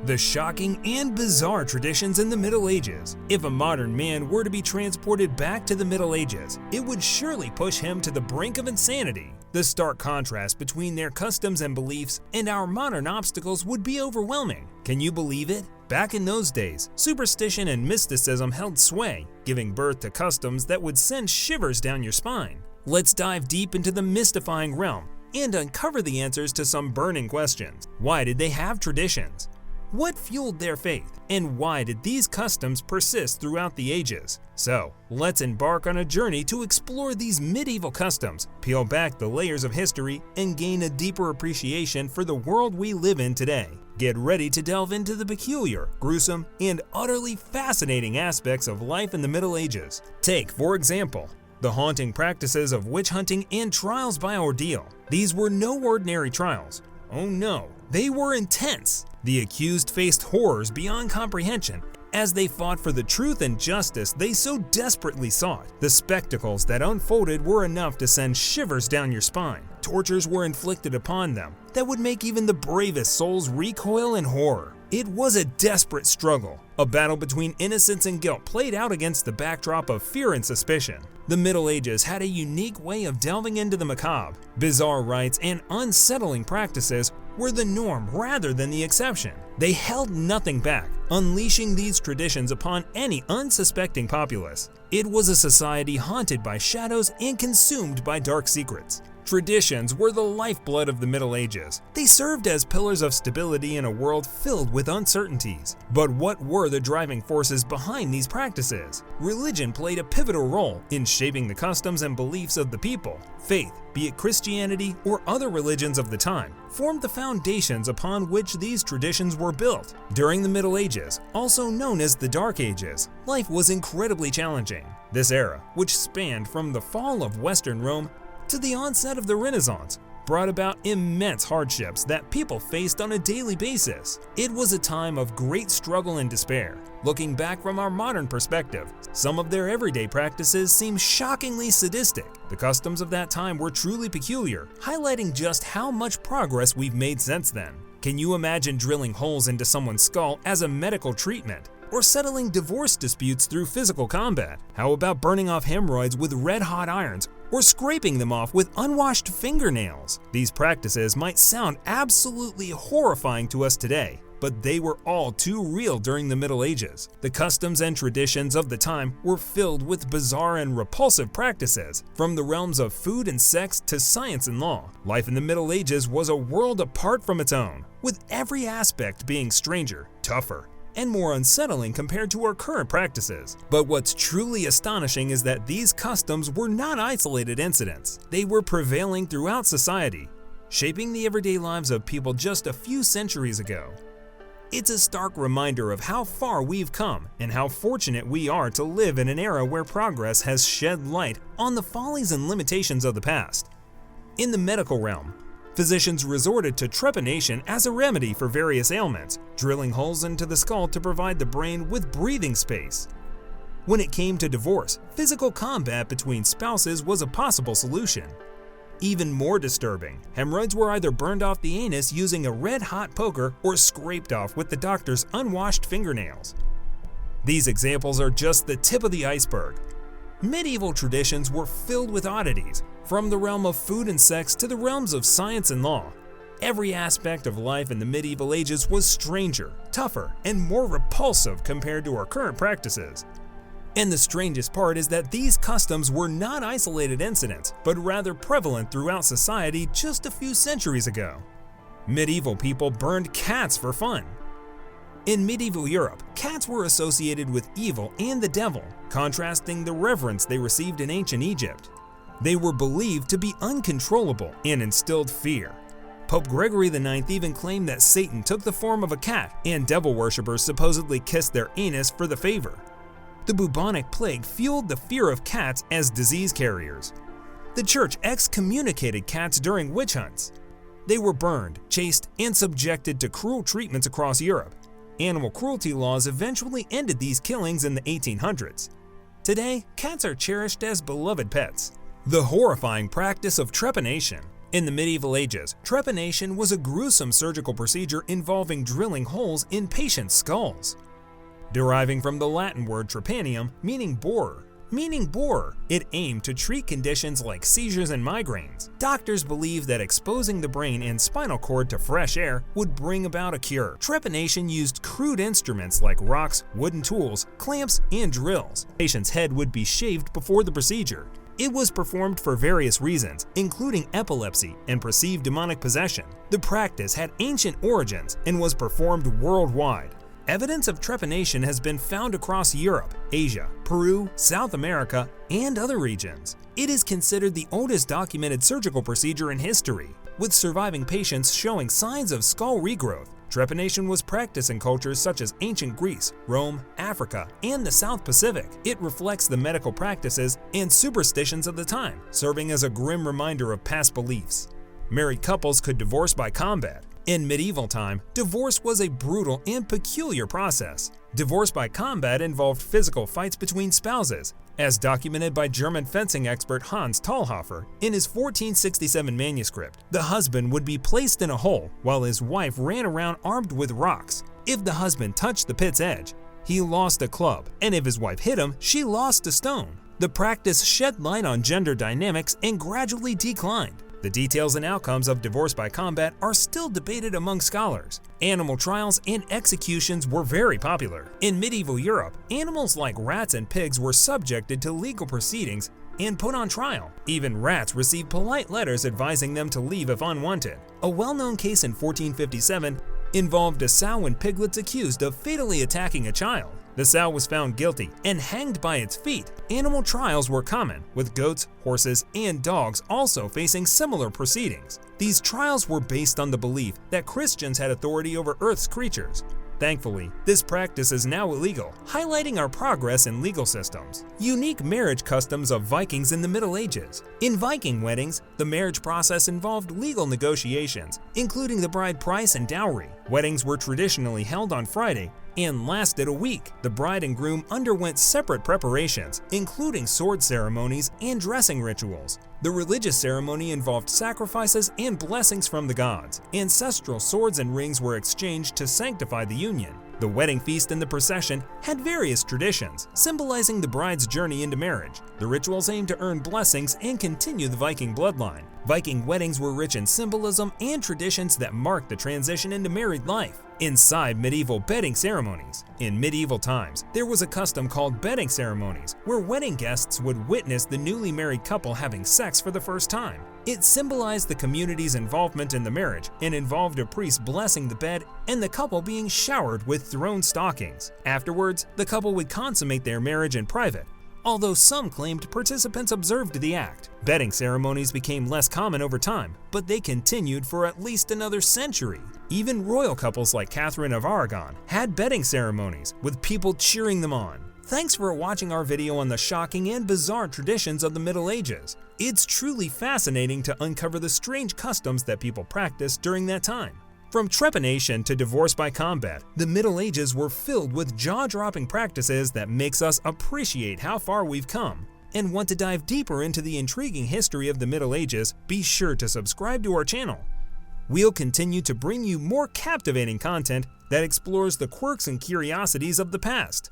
The shocking and bizarre traditions in the Middle Ages. If a modern man were to be transported back to the Middle Ages, it would surely push him to the brink of insanity. The stark contrast between their customs and beliefs and our modern obstacles would be overwhelming. Can you believe it? Back in those days, superstition and mysticism held sway, giving birth to customs that would send shivers down your spine. Let's dive deep into the mystifying realm and uncover the answers to some burning questions. Why did they have traditions? What fueled their faith, and why did these customs persist throughout the ages? So, let's embark on a journey to explore these medieval customs, peel back the layers of history, and gain a deeper appreciation for the world we live in today. Get ready to delve into the peculiar, gruesome, and utterly fascinating aspects of life in the Middle Ages. Take, for example, the haunting practices of witch hunting and trials by ordeal. These were no ordinary trials. Oh no, they were intense. The accused faced horrors beyond comprehension as they fought for the truth and justice they so desperately sought. The spectacles that unfolded were enough to send shivers down your spine. Tortures were inflicted upon them that would make even the bravest souls recoil in horror. It was a desperate struggle, a battle between innocence and guilt played out against the backdrop of fear and suspicion. The Middle Ages had a unique way of delving into the macabre. Bizarre rites and unsettling practices were the norm rather than the exception. They held nothing back, unleashing these traditions upon any unsuspecting populace. It was a society haunted by shadows and consumed by dark secrets. Traditions were the lifeblood of the Middle Ages. They served as pillars of stability in a world filled with uncertainties. But what were the driving forces behind these practices? Religion played a pivotal role in shaping the customs and beliefs of the people. Faith, be it Christianity or other religions of the time, formed the foundations upon which these traditions were built. During the Middle Ages, also known as the Dark Ages, life was incredibly challenging. This era, which spanned from the fall of Western Rome to the onset of the Renaissance, brought about immense hardships that people faced on a daily basis. It was a time of great struggle and despair. Looking back from our modern perspective, some of their everyday practices seem shockingly sadistic. The customs of that time were truly peculiar, highlighting just how much progress we've made since then. Can you imagine drilling holes into someone's skull as a medical treatment? Or settling divorce disputes through physical combat? How about burning off hemorrhoids with red-hot irons, or scraping them off with unwashed fingernails? These practices might sound absolutely horrifying to us today, but they were all too real during the Middle Ages. The customs and traditions of the time were filled with bizarre and repulsive practices, from the realms of food and sex to science and law. Life in the Middle Ages was a world apart from its own, with every aspect being stranger, tougher, and more unsettling compared to our current practices. But what's truly astonishing is that these customs were not isolated incidents. They were prevailing throughout society, shaping the everyday lives of people just a few centuries ago. It's a stark reminder of how far we've come and how fortunate we are to live in an era where progress has shed light on the follies and limitations of the past. In the medical realm, physicians resorted to trepanation as a remedy for various ailments, drilling holes into the skull to provide the brain with breathing space. When it came to divorce, physical combat between spouses was a possible solution. Even more disturbing, hemorrhoids were either burned off the anus using a red-hot poker or scraped off with the doctor's unwashed fingernails. These examples are just the tip of the iceberg. Medieval traditions were filled with oddities, from the realm of food and sex to the realms of science and law. Every aspect of life in the medieval ages was stranger, tougher, and more repulsive compared to our current practices. And the strangest part is that these customs were not isolated incidents, but rather prevalent throughout society just a few centuries ago. Medieval people burned cats for fun. In medieval Europe, cats were associated with evil and the devil, contrasting the reverence they received in ancient Egypt. They were believed to be uncontrollable and instilled fear. Pope Gregory IX even claimed that Satan took the form of a cat, and devil worshippers supposedly kissed their anus for the favor. The bubonic plague fueled the fear of cats as disease carriers. The church excommunicated cats during witch hunts. They were burned, chased, and subjected to cruel treatments across Europe. Animal cruelty laws eventually ended these killings in the 1800s. Today, cats are cherished as beloved pets. The horrifying practice of trepanation, In the medieval ages, trepanation was a gruesome surgical procedure involving drilling holes in patients' skulls. Deriving from the Latin word trepanium, meaning borer. It aimed to treat conditions like seizures and migraines. Doctors believed that exposing the brain and spinal cord to fresh air would bring about a cure. Trepanation used crude instruments like rocks, wooden tools, clamps, and drills. The patient's head would be shaved before the procedure. It was performed for various reasons, including epilepsy and perceived demonic possession. The practice had ancient origins and was performed worldwide. Evidence of trepanation has been found across Europe, Asia, Peru, South America, and other regions. It is considered the oldest documented surgical procedure in history, with surviving patients showing signs of skull regrowth. Trepanation was practiced in cultures such as ancient Greece, Rome, Africa, and the South Pacific. It reflects the medical practices and superstitions of the time, serving as a grim reminder of past beliefs. Married couples could divorce by combat. In medieval time, divorce was a brutal and peculiar process. Divorce by combat involved physical fights between spouses, as documented by German fencing expert Hans Talhofer in his 1467 manuscript. The husband would be placed in a hole while his wife ran around armed with rocks. If the husband touched the pit's edge, he lost a club, and if his wife hit him, she lost a stone. The practice shed light on gender dynamics and gradually declined. The details and outcomes of divorce by combat are still debated among scholars. Animal trials and executions were very popular. In medieval Europe, animals like rats and pigs were subjected to legal proceedings and put on trial. Even rats received polite letters advising them to leave if unwanted. A well-known case in 1457 involved a sow and piglets accused of fatally attacking a child. The sow was found guilty and hanged by its feet. Animal trials were common, with goats, horses, and dogs also facing similar proceedings. These trials were based on the belief that Christians had authority over Earth's creatures. Thankfully, this practice is now illegal, highlighting our progress in legal systems. Unique marriage customs of Vikings in the Middle Ages. In Viking weddings, the marriage process involved legal negotiations, including the bride price and dowry. Weddings were traditionally held on Friday and lasted a week. The bride and groom underwent separate preparations, including sword ceremonies and dressing rituals. The religious ceremony involved sacrifices and blessings from the gods. Ancestral swords and rings were exchanged to sanctify the union. The wedding feast and the procession had various traditions, symbolizing the bride's journey into marriage. The rituals aimed to earn blessings and continue the Viking bloodline. Viking weddings were rich in symbolism and traditions that marked the transition into married life. Inside medieval bedding ceremonies. In medieval times, there was a custom called bedding ceremonies, where wedding guests would witness the newly married couple having sex for the first time. It symbolized the community's involvement in the marriage and involved a priest blessing the bed and the couple being showered with thrown stockings. Afterwards, the couple would consummate their marriage in private, although some claimed participants observed the act. Bedding ceremonies became less common over time, but they continued for at least another century. Even royal couples like Catherine of Aragon had bedding ceremonies, with people cheering them on. Thanks for watching our video on the shocking and bizarre traditions of the Middle Ages. It's truly fascinating to uncover the strange customs that people practiced during that time. From trepanation to divorce by combat, the Middle Ages were filled with jaw-dropping practices that makes us appreciate how far we've come. And want to dive deeper into the intriguing history of the Middle Ages, be sure to subscribe to our channel. We'll continue to bring you more captivating content that explores the quirks and curiosities of the past.